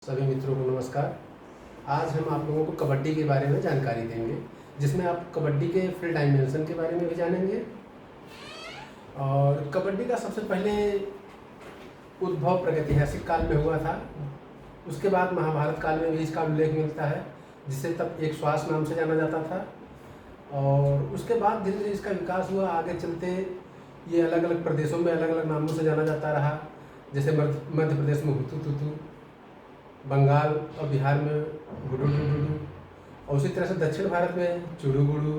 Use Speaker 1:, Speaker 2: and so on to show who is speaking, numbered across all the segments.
Speaker 1: सभी मित्रों को नमस्कार। आज हम आप लोगों को कबड्डी के बारे में जानकारी देंगे, जिसमें आप कबड्डी के फील्ड डायमेंशन के बारे में भी जानेंगे। और कबड्डी का सबसे पहले उद्भव प्रागैतिहासिक काल में हुआ था। उसके बाद महाभारत काल में भी इसका उल्लेख मिलता है, जिसे तब एक श्वास नाम से जाना जाता था। और उसके बाद धीरे धीरे इसका विकास हुआ। आगे चलते ये अलग अलग प्रदेशों में अलग अलग नामों से जाना जाता रहा। जैसे मध्य प्रदेश में हुतू तुतू, बंगाल और बिहार में गुडू डुडू, और उसी तरह से दक्षिण भारत में चुड़ू गुड़ू।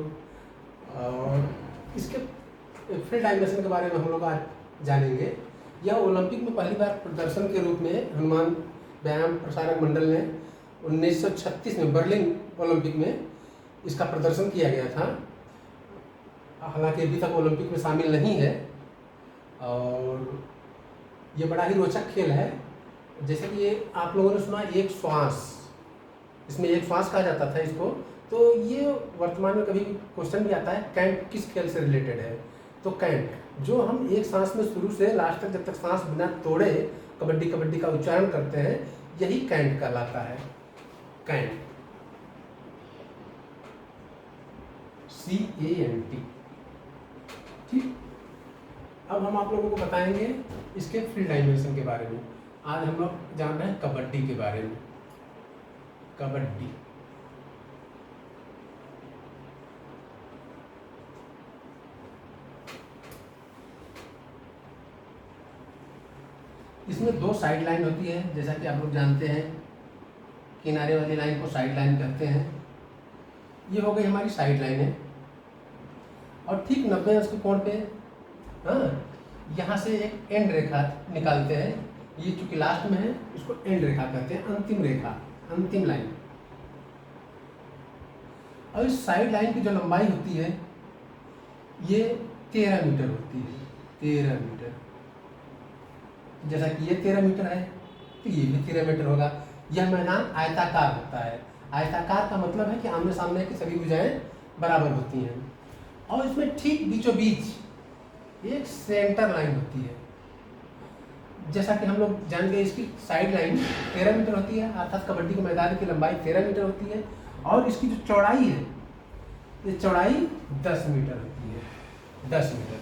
Speaker 1: और इसके फील्ड डायमेंशन के बारे में हम लोग आज जानेंगे। यह ओलंपिक में पहली बार प्रदर्शन के रूप में हनुमान व्यायाम प्रसारक मंडल ने 1936 में बर्लिन ओलंपिक में इसका प्रदर्शन किया गया था। हालांकि अभी तक ओलंपिक में शामिल नहीं है। और ये बड़ा ही रोचक खेल है। जैसे कि ये आप लोगों ने सुना एक श्वास, इसमें एक श्वास कहा जाता था इसको। तो ये वर्तमान में कभी क्वेश्चन भी आता है, कैंट किस खेल से रिलेटेड है। तो कैंट, जो हम एक सांस में शुरू से लास्ट तक जब तक सांस बिना तोड़े कबड्डी कबड्डी का उच्चारण करते हैं, यही कैंट कहलाता है। Cant, CANT। ठीक, अब हम आप लोगों को बताएंगे इसके फील्ड डायमेंशन के बारे में। आज हम लोग जान रहे हैं कबड्डी के बारे में। कबड्डी, इसमें दो साइड लाइन होती है, जैसा कि आप लोग जानते हैं। किनारे वाली लाइन को साइड लाइन कहते हैं। ये हो गई हमारी साइड लाइन है। और ठीक 90 अंश के कोण पे, हाँ, यहाँ से एक एंड रेखा निकालते हैं। ये चूंकि लास्ट में है, इसको एंड रेखा कहते हैं, अंतिम रेखा, अंतिम लाइन। और इस साइड लाइन की जो लंबाई होती है ये 13 मीटर होती है। 13 मीटर, जैसा कि ये 13 मीटर है तो ये भी 13 मीटर होगा। यह मैदान आयताकार होता है। आयताकार का मतलब है कि आमने सामने की सभी भुजाएं बराबर होती हैं। और इसमें ठीक बीचों बीच एक सेंटर लाइन होती है। जैसा कि हम लोग जान गए, इसकी साइड लाइन 13 मीटर होती है, अर्थात कबड्डी के मैदान की लंबाई 13 मीटर होती है। और इसकी जो चौड़ाई है, ये चौड़ाई 10 मीटर होती है। 10 मीटर।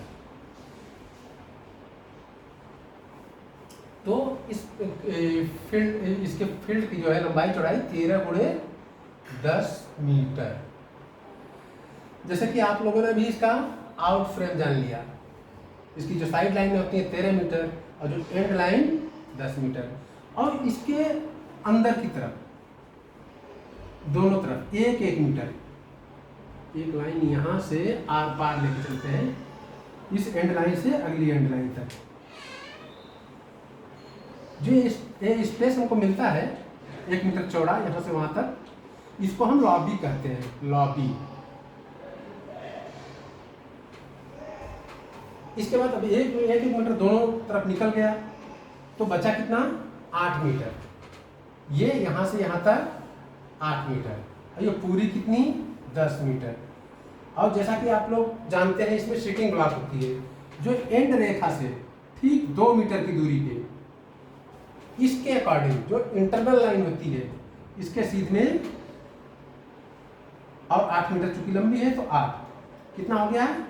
Speaker 1: तो इस फील्ड, इसके फील्ड की जो है लंबाई चौड़ाई 13 गुणे 10 मीटर। जैसे कि आप लोगों ने भी इसका आउट फ्रेम जान लिया। इसकी जो साइड लाइन होती है 13 मीटर और जो एंड लाइन 10 मीटर। और इसके अंदर की तरफ दोनों तरफ 1-1 मीटर, एक लाइन यहाँ से आर पार लेके चलते हैं, इस एंड लाइन से अगली एंड लाइन तक। जो स्पेस हमको मिलता है 1 मीटर चौड़ा यहाँ से वहाँ तक, इसको हम लॉबी कहते हैं। लॉबी। इसके बाद अब एक मीटर दोनों तरफ निकल गया तो बचा कितना? 8 मीटर। ये यहाँ से यहाँ तक 8 मीटर। और ये पूरी कितनी? 10 मीटर। और जैसा कि आप लोग जानते हैं, इसमें सीटिंग ब्लॉक होती है, जो एंड रेखा से ठीक 2 मीटर की दूरी पे, इसके अकॉर्डिंग जो इंटरवल लाइन होती है, इसके सीध में, और 8 मीटर चूंकि लंबी है तो 8 कितना हो गया है?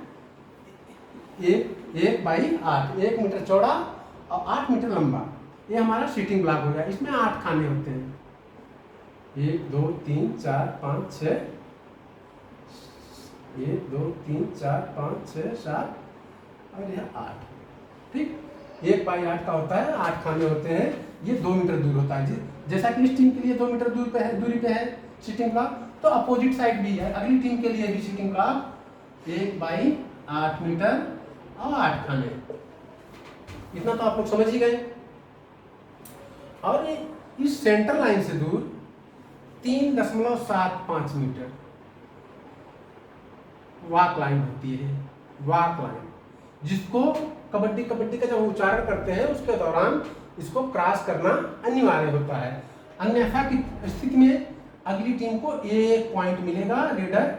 Speaker 1: 1/8, 1 मीटर चौड़ा और 8 मीटर लंबा। ये हमारा सीटिंग ब्लॉक हो गया। इसमें 8 खाने होते हैं। 1 2 3 4 5 6, 1 2 3 4 5 6 7 और यह 8। ठीक, 1/8 का होता है, 8 खाने होते हैं। ये 2 मीटर दूर होता है। जैसा कि इस टीम के लिए 2 मीटर दूरी पे है सीटिंग ब्लॉक, तो अपोजिट साइड भी है, अगली टीम के लिए भी सीटिंग ब्लॉक 1/8 मीटर और 8 खाने। इतना तो आप लोग समझ ही गए। और इस सेंटर लाइन से दूर 3.75 मीटर वॉक लाइन होती है। वॉक लाइन, जिसको कबड्डी का जब उच्चारण करते हैं उसके दौरान इसको क्रॉस करना अनिवार्य होता है। अन्यथा की स्थिति में अगली टीम को 1 पॉइंट मिलेगा, रेडर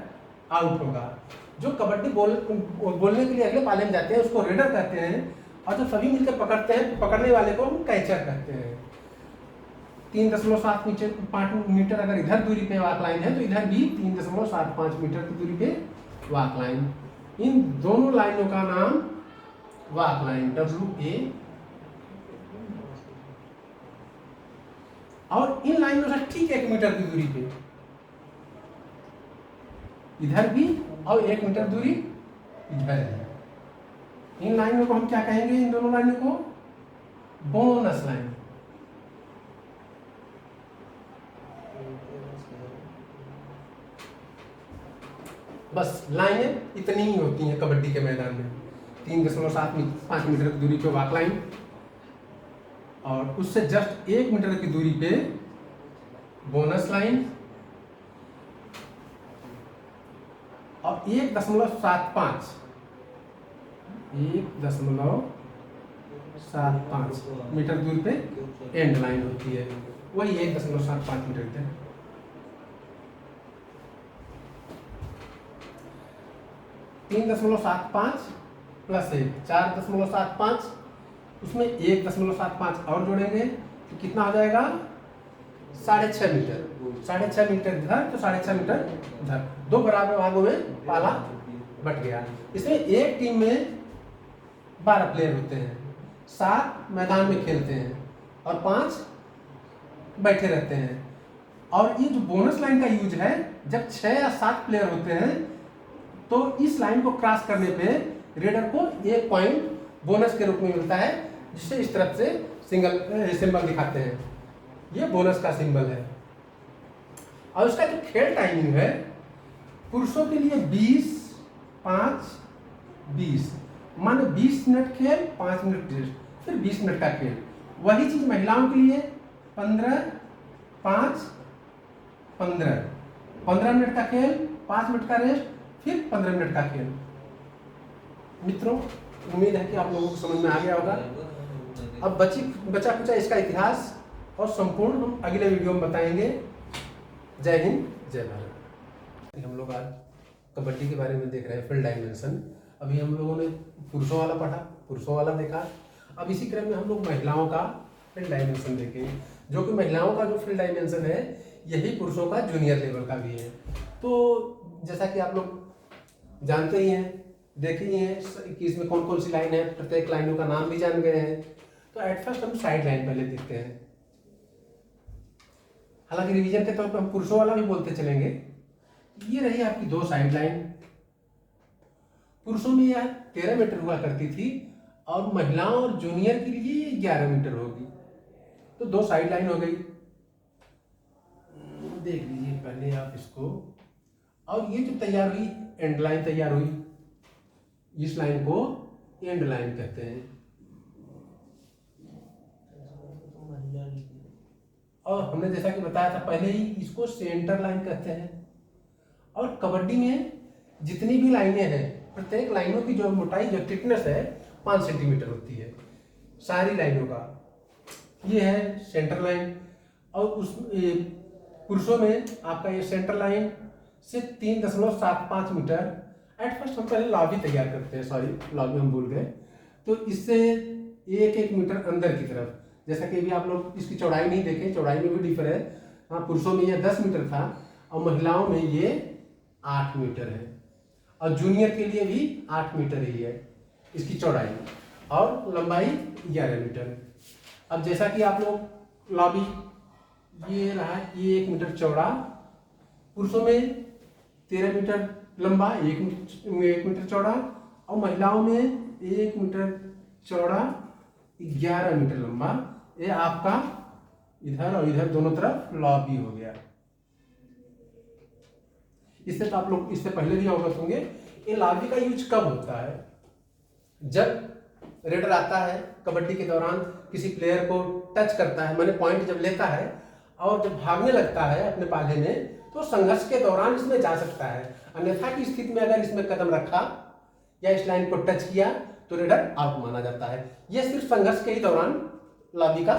Speaker 1: आउट होगा। जो कबड्डी बोलने के लिए अगले पाले में जाते हैं उसको रेडर कहते हैं। और जब सभी मिलकर पकड़ते हैं, पकड़ने वाले को हम कैचर कहते हैं। 3.75 मीटर अगर इधर दूरी पे वाक लाइन है तो इधर भी 3.75 मीटर की दूरी पे वाक लाइन। इन दोनों लाइनों का नाम वाक लाइन WA, और इन लाइनों से ठीक 1 मीटर की दूरी पे इधर भी और 1 मीटर दूरी इधर है। इन लाइनों को हम क्या कहेंगे? इन दोनों लाइनों को बोनस लाइन। बस लाइनें इतनी ही होती हैं कबड्डी के मैदान में, 3.75 मीटर की दूरी पे वाक लाइन और उससे जस्ट 1 मीटर की दूरी पे बोनस लाइन और 1.75 मीटर दूरी पे एंड लाइन होती है, वही 1.75 मीटर है। तीन 3.75 प्लस 1 4.75, उसमें 1.75 और जोड़ेंगे तो कितना हो जाएगा? 6.5 मीटर। 6.5 मीटर इधर तो 6.5 मीटर इधर, दो बराबर भागों में पाला बट गया। इसमें एक टीम में 12 प्लेयर होते हैं, 7 मैदान में खेलते हैं और 5 बैठे रहते हैं। और ये जो बोनस लाइन का यूज है, जब 6 या 7 प्लेयर होते हैं तो इस लाइन को क्रॉस करने पे रेडर को 1 पॉइंट बोनस के रूप में मिलता है, जिससे इस तरफ से सिंबल दिखाते हैं। ये बोनस का सिंबल है। और उसका जो खेल टाइमिंग है, पुरुषों के लिए 20, 5, 20, माने 20 मिनट खेल, 5 मिनट रेस्ट, फिर 20 मिनट का खेल। वही चीज महिलाओं के लिए 15, 5, 15 मिनट का खेल, 5 मिनट का रेस्ट, फिर 15 मिनट का खेल। मित्रों, उम्मीद है कि आप लोगों को समझ में आ गया होगा। अब बचा कुचा इसका इतिहास और संपूर्ण हम अगले वीडियो में बताएंगे। जय हिंद, जय भारत। हम लोग आज कबड्डी के बारे में देख रहे हैं, फील्ड डायमेंशन। अभी हम लोगों ने पुरुषों वाला पढ़ा, पुरुषों वाला देखा। अब इसी क्रम में हम लोग महिलाओं का फील्ड डायमेंशन देखेंगे, जो कि महिलाओं का जो फील्ड डायमेंशन है, यही पुरुषों का जूनियर लेवल का भी है। तो जैसा कि आप लोग जानते ही हैं, देखे ही हैं कि इसमें कौन कौन सी लाइन है, प्रत्येक लाइनों का नाम भी जान गए हैं। तो एट फर्स्ट हम साइड लाइन पहले देखते हैं। हालांकि रिवीजन के तौर पर हम पुरुषों वाला भी बोलते चलेंगे। ये रही आपकी 2 साइड लाइन। पुरुषों में यह 13 मीटर हुआ करती थी और महिलाओं और जूनियर के लिए 11 मीटर होगी। तो 2 साइड लाइन हो गई, देख लीजिए पहले आप इसको। और ये जो तैयार हुई, एंड लाइन तैयार हुई, इस लाइन को एंड लाइन कहते हैं। और हमने जैसा कि बताया था पहले ही, इसको सेंटर लाइन कहते हैं। और कबड्डी में जितनी भी लाइनें हैं, प्रत्येक लाइनों की जो मोटाई, जो थिकनेस है, 5 सेंटीमीटर होती है सारी लाइनों का। ये है सेंटर लाइन। और उस पुरुषों में आपका ये सेंटर लाइन से 3.75 मीटर। एट फर्स्ट हम पहले लॉबी तैयार करते हैं, सॉरी लॉबी हम भूल गए। तो इससे 1-1 मीटर अंदर की तरफ, जैसा कि अभी आप लोग इसकी चौड़ाई नहीं देखे, चौड़ाई में भी डिफर है। हाँ, पुरुषों में ये 10 मीटर था और महिलाओं में ये 8 मीटर है। और जूनियर के लिए भी 8 मीटर ही है इसकी चौड़ाई, और लंबाई 11 मीटर। अब जैसा कि आप लोग लॉबी, ये रहा, ये 1 मीटर चौड़ा, पुरुषों में 13 मीटर लंबा, 1 मीटर चौड़ा, और महिलाओं में 1 मीटर चौड़ा, 11 मीटर लंबा। ये आपका इधर और इधर दोनों तरफ लॉबी हो गया। इससे तो आप लोग इससे पहले भी अवगत होंगे। ये लॉबी का यूज कब होता है? जब रेडर आता है, कबड्डी के दौरान किसी प्लेयर को टच करता है, माने पॉइंट जब लेता है और जब भागने लगता है अपने पाले में, तो संघर्ष के दौरान इसमें जा सकता है। अन्यथा की स्थिति में अगर इसमें कदम रखा या इस लाइन को टच किया तो रेडर आउट माना जाता है। यह सिर्फ संघर्ष के ही दौरान लॉबी का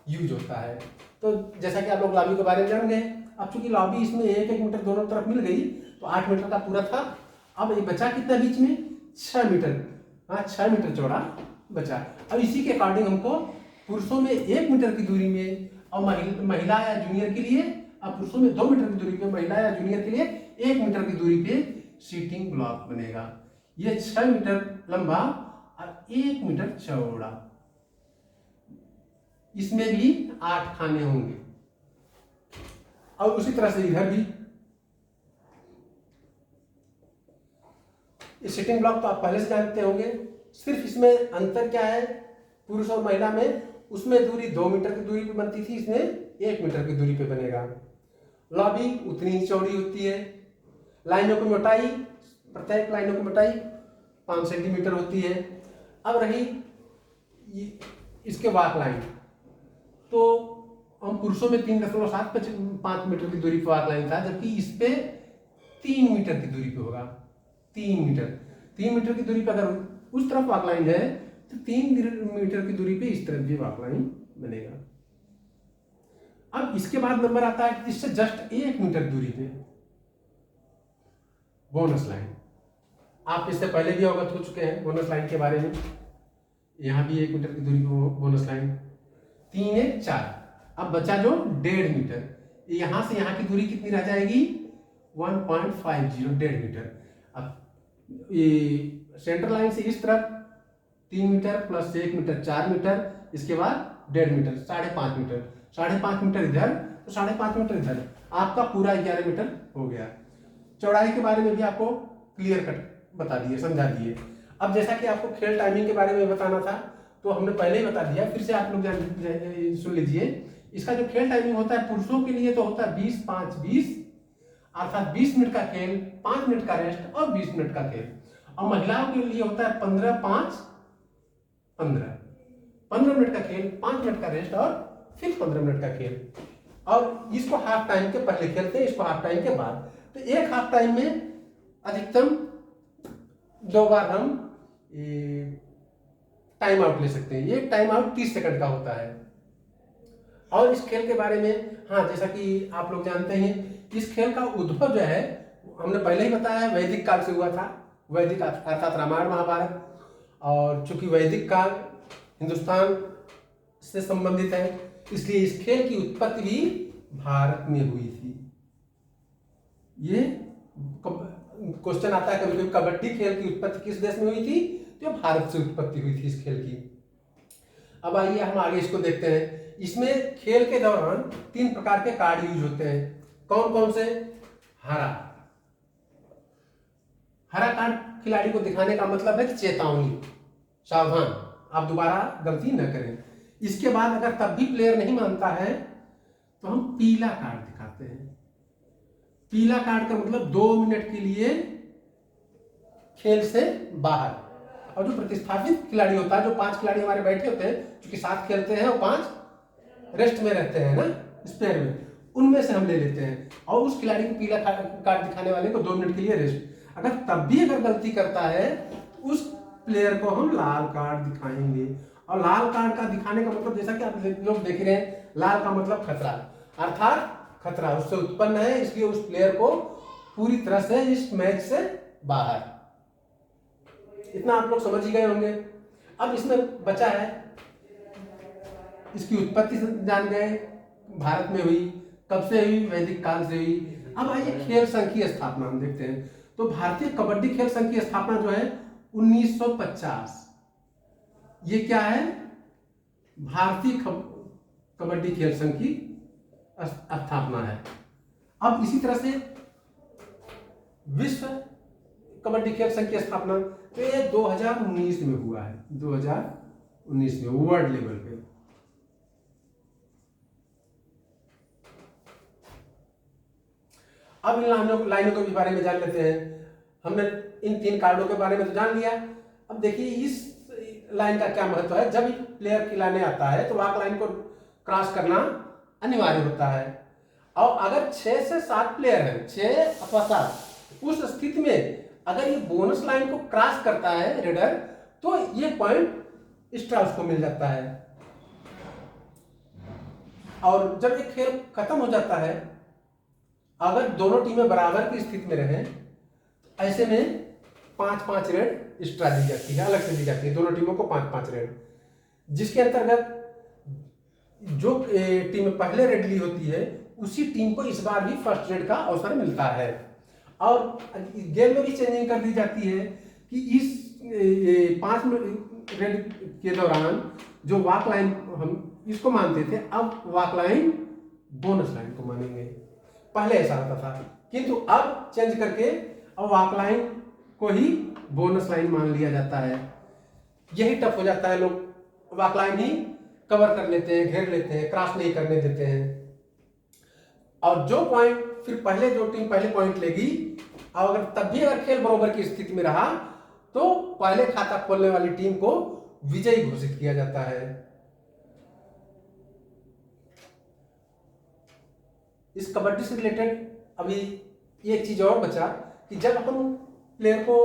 Speaker 1: यूज होता है। तो जैसा कि आप लोग लॉबी के बारे में जान गए। अब चूंकि लॉबी इसमें 1-1 मीटर दोनों तरफ मिल गई, तो 8 मीटर का पूरा था। अब ये बचा कितना बीच में? 6 मीटर। हाँ, 6 मीटर चौड़ा बचा। अब इसी के अकॉर्डिंग हमको पुरुषों में 1 मीटर की दूरी में और महिला या जूनियर के लिए, अब पुरुषों में 2 मीटर की दूरी पे, महिला या जूनियर के लिए 1 मीटर की दूरी पे सीटिंग ब्लॉक बनेगा। ये 6 मीटर लंबा और 1 मीटर चौड़ा। इसमें भी 8 खाने होंगे। और उसी तरह से इधर भी सिटिंग ब्लॉक तो आप पहले से जानते होंगे, सिर्फ इसमें अंतर क्या है पुरुष और महिला में, उसमें दूरी 2 मीटर की दूरी पे बनती थी, इसमें 1 मीटर की दूरी पे बनेगा। लॉबी उतनी ही चौड़ी होती है। लाइनों की मोटाई, प्रत्येक लाइनों की मोटाई 5 सेंटीमीटर होती है। अब रही इसके वाक लाइन, तो हम पुरुषों में 3.75 मीटर की दूरी पर वाक लाइन था, जबकि इस पे 3 मीटर की दूरी पे होगा। 3 मीटर की दूरी पे अगर उस तरफ वाक लाइन है तो 3 मीटर की दूरी पे इस तरफ भी वाक लाइन बनेगा। अब इसके बाद नंबर आता है इससे जस्ट 1 मीटर दूरी पे बोनस लाइन। आप इससे पहले भी अवगत हो चुके हैं बोनस लाइन के बारे में। यहां भी 1 मीटर की दूरी पे बोनस लाइन, 3 1 4। अब बचा जो 1.5 मीटर, यहां से यहां की दूरी कितनी रह जाएगी 1.50, 1.5 मीटर। अब ये सेंटर लाइन से इस तरफ 3 मीटर प्लस 1 मीटर 4 मीटर, इसके बाद 1.5 मीटर 5.5 मीटर, 5.5 मीटर इधर तो 5.5 मीटर इधर, आपका पूरा 11 मीटर हो गया। चौड़ाई के बारे में भी आपको क्लियर कट बता दिए, समझा दिए। अब जैसा कि आपको खेल टाइमिंग के बारे में बताना था तो हमने पहले ही बता दिया, फिर से आप लोग सुन लीजिए। इसका जो खेल टाइमिंग होता है पुरुषों के लिए तो होता है 20-5-20, अर्थात 20 मिनट का खेल, 5 मिनट का रेस्ट और 20 मिनट का खेल। और महिलाओं के लिए होता है 15-5-15, 15 मिनट का खेल, 5 मिनट का रेस्ट और फिर 15 मिनट का खेल। और इसको हाफ टाइम के पहले खेलते हैं, इसको हाफ टाइम के बाद। तो एक हाफ टाइम में अधिकतम 2 बार हम टाइम आउट ले सकते हैं। ये टाइम आउट 30 सेकंड का होता है। और इस खेल के बारे में, हाँ, जैसा कि आप लोग जानते हैं, इस खेल का उद्भव जो है हमने पहले ही बताया, वैदिक काल से हुआ था। वैदिक अर्थात रामायण महाभारत। और चूंकि वैदिक काल हिंदुस्तान से संबंधित है, इसलिए इस खेल की उत्पत्ति भी भारत में हुई थी। ये क्वेश्चन आता है कभी कभी, कबड्डी खेल की उत्पत्ति किस देश में हुई थी? तो भारत से उत्पत्ति हुई थी इस खेल की। अब आइए हम आगे इसको देखते हैं। इसमें खेल के दौरान 3 प्रकार के कार्ड यूज होते हैं। कौन कौन से? हरा कार्ड खिलाड़ी को दिखाने का मतलब है कि चेतावनी, सावधान, आप दोबारा गलती न करें। इसके बाद अगर तब भी प्लेयर नहीं मानता है तो हम पीला कार्ड दिखाते हैं। पीला कार्ड का मतलब 2 मिनट के लिए खेल से बाहर। और जो प्रतिस्थापित खिलाड़ी होता है, जो 5 खिलाड़ी हमारे बैठे होते हैं, क्योंकि 7 खेलते हैं और 5 रेस्ट में रहते हैं ना, स्पेयर में, उनमें से हम ले लेते हैं। और उस खिलाड़ी को पीला कार्ड दिखाने वाले को 2 मिनट के लिए रेस्ट। अगर तब भी अगर गलती करता है उस प्लेयर को हम लाल कार्ड दिखाएंगे। और लाल कार्ड का दिखाने का मतलब, जैसा कि आप लोग देख रहे हैं, लाल का मतलब खतरा, अर्थात खतरा उससे उत्पन्न है, इसलिए उस प्लेयर को पूरी तरह से इस मैच से बाहर। इतना आप लोग समझ ही गए होंगे। अब इसमें बचा है, इसकी उत्पत्ति जान गए, भारत में हुई, कब से हुई? वैदिक काल से हुई। अब आइए खेल संघ की स्थापना हम देखते हैं। तो भारतीय कबड्डी खेल संघ की स्थापना जो है 1950। ये क्या है? भारतीय कबड्डी खेल संघ की स्थापना है। अब इसी तरह से विश्व कबड्डी खेल संघ की स्थापना तो ये 2019 में हुआ है, 2019 में वर्ल्ड लेवल पे। अब इन लाइनों के भी बारे में जान लेते हैं। हमने इन 3 कार्डों के बारे में तो जान लिया। अब देखिए इस लाइन का क्या महत्व है। जब प्लेयर खिलाने आता है तो वाक लाइन को क्रॉस करना अनिवार्य होता है। और अगर 6 से 7 प्लेयर हैं, 6 अथवा 7, उस स्थिति में अगर ये बोनस लाइन को क्रॉस करता है रेडर, तो ये पॉइंट एक्स्ट्रा उसको मिल जाता है। और जब ये खेल खत्म हो जाता है, अगर दोनों टीमें बराबर की स्थिति में रहें, तो ऐसे में 5-5 रेड एक्स्ट्रा दी जाती है, अलग से दी जाती है दोनों टीमों को 5-5 रेड, जिसके अंतर्गत जो टीम पहले रेड ली होती है उसी टीम को इस बार भी फर्स्ट रेड का अवसर मिलता है। और गेम में भी चेंजिंग कर दी जाती है कि इस 5 रेड के दौरान जो वॉक लाइन हम इसको मानते थे, अब वॉक लाइन बोनस लाइन को मानेंगे। पहले ऐसा होता था, किंतु अब चेंज करके अब वॉक लाइन को ही बोनस लाइन मान लिया जाता है। यही टफ हो जाता है, लोग वॉक लाइन ही कवर कर लेते हैं, घेर लेते हैं, क्रॉस नहीं करने देते हैं। और जो पॉइंट फिर पहले जो टीम पहले पॉइंट लेगी, और अगर तब भी अगर खेल बराबर की स्थिति में रहा तो पहले खाता खोलने वाली टीम को विजयी घोषित किया जाता है। इस कबड्डी से रिलेटेड अभी एक चीज और बचा कि जब हम प्लेयर को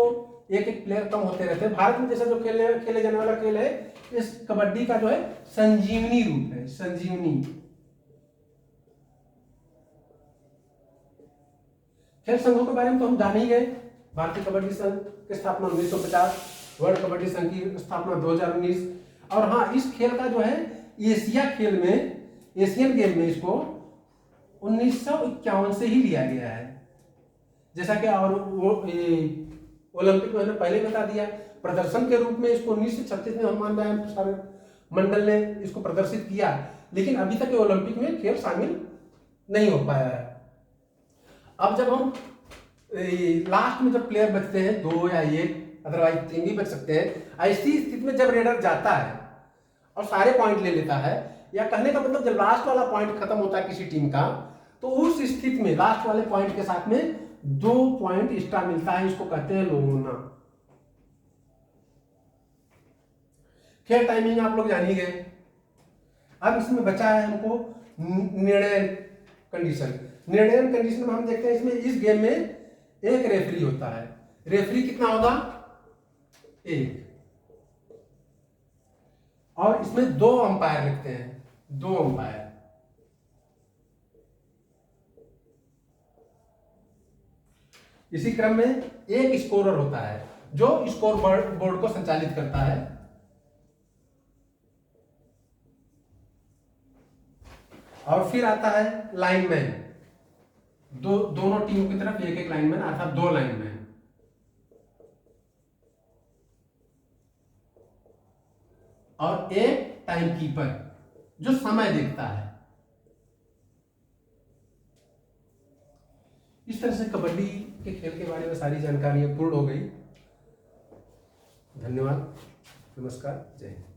Speaker 1: एक एक प्लेयर कम होते रहते हैं, भारत में जैसा जो खेले जाने वाला खेल है, इस कबड्डी का जो है संजीवनी रूप है। संजीवनी खेल संघों के बारे में तो हम जान ही गए। भारतीय कबड्डी संघ की स्थापना 1950, वर्ल्ड कबड्डी संघ की स्थापना 2019। और हाँ, इस खेल का जो है एशिया खेल में, एशियन गेम में इसको 1951 से ही लिया गया है। जैसा कि और वो ओलंपिक में मैंने पहले बता दिया, प्रदर्शन के रूप में इसको 1936 में हनुमान व्यायाम प्रसारण मंडल ने इसको प्रदर्शित किया, लेकिन अभी तक ओलंपिक में खेल शामिल नहीं हो पाया है। अब जब हम लास्ट में जब प्लेयर बचते हैं 2 या 1, अदरवाइज 3 भी बच सकते हैं, ऐसी स्थिति में जब रेडर जाता है और सारे पॉइंट ले लेता है, या कहने का मतलब जब लास्ट वाला पॉइंट खत्म होता है किसी टीम का, तो उस स्थिति में लास्ट वाले पॉइंट के साथ में 2 पॉइंट एक्स्ट्रा मिलता है। इसको कहते हैं लोना। खेल टाइमिंग आप लोग जान ही गए। अब इसमें बचा है हमको निर्णय कंडीशन। निर्णय कंडीशन में हम देखते हैं इसमें इस गेम में एक रेफरी होता है। रेफरी कितना होगा? 1। और इसमें 2 अंपायर लिखते हैं, 2 अंपायर। इसी क्रम में एक स्कोरर होता है जो स्कोर बोर्ड को संचालित करता है। और फिर आता है लाइनमैन। दोनों टीमों की तरफ एक एक लाइनमैन, अर्थात 2 लाइनमैन। और एक टाइम कीपर जो समय देखता है। इस तरह से कबड्डी के खेल के बारे में सारी जानकारियां पूर्ण हो गई। धन्यवाद, नमस्कार, जय हिंद।